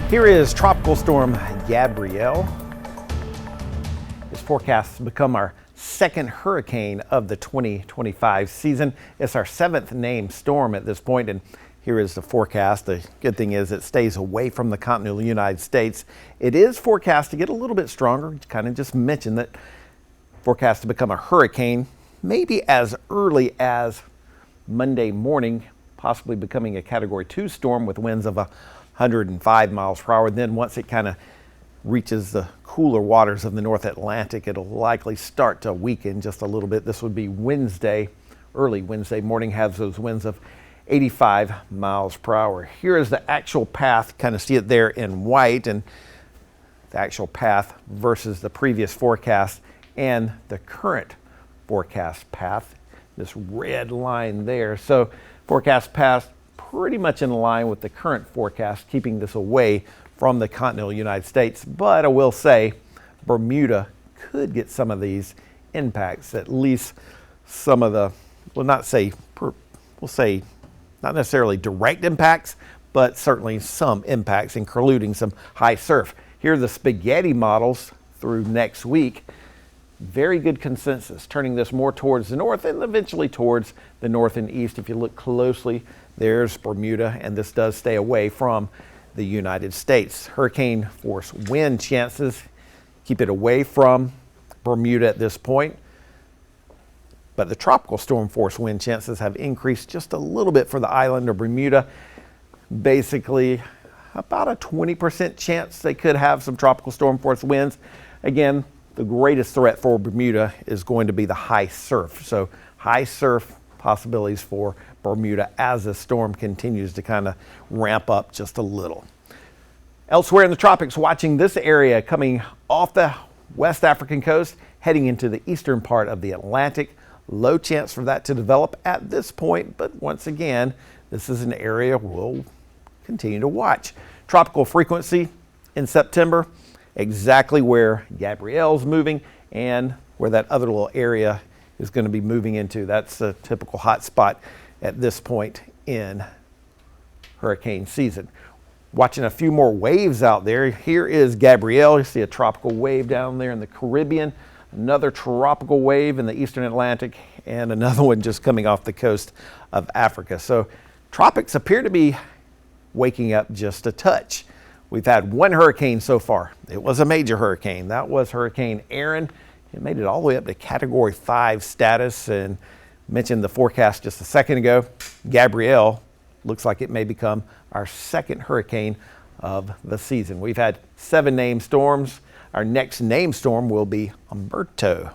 Here is Tropical Storm Gabrielle. It's forecast to become our second hurricane of the 2025 season. It's our seventh named storm at this point, and here is the forecast. The good thing is it stays away from the continental United States. It is forecast to get a little bit stronger. Kind of just mentioned that forecast to become a hurricane maybe as early as Monday morning, possibly becoming a Category 2 storm with winds of 105 miles per hour. Then once it kind of reaches the cooler waters of the North Atlantic, it'll likely start to weaken just a little bit. This would be Wednesday, early Wednesday morning, has those winds of 85 miles per hour. Here is the actual path, kind of see it there in white, and the actual path versus the previous forecast and the current forecast path, this red line there. So forecast path pretty much in line with the current forecast, keeping this away from the continental United States. But I will say Bermuda could get some of these impacts, at least some of the, we'll say not necessarily direct impacts, but certainly some impacts, including some high surf. Here are the spaghetti models through next week. Very good consensus, turning this more towards the north and eventually towards the north and east. If you look closely, there's Bermuda, and this does stay away from the United States. Hurricane force wind chances keep it away from Bermuda at this point, but the tropical storm force wind chances have increased just a little bit for the island of Bermuda. Basically, about a 20% chance they could have some tropical storm force winds. Again, the greatest threat for Bermuda is going to be the high surf. So high surf possibilities for Bermuda as the storm continues to kind of ramp up just a little. Elsewhere in the tropics, watching this area coming off the West African coast, heading into the eastern part of the Atlantic. Low chance for that to develop at this point, but once again, this is an area we'll continue to watch. Tropical frequency in September, exactly where Gabrielle's moving and where that other little area is going to be moving into. That's a typical hot spot at this point in hurricane season. Watching a few more waves out there. Here is Gabrielle. You see a tropical wave down there in the Caribbean, another tropical wave in the eastern Atlantic, and another one just coming off the coast of Africa. So tropics appear to be waking up just a touch. We've had one hurricane so far. It was a major hurricane. That was Hurricane Aaron. It made it all the way up to Category 5 status, and mentioned the forecast just a second ago. Gabrielle looks like it may become our second hurricane of the season. We've had 7 named storms. Our next named storm will be Umberto.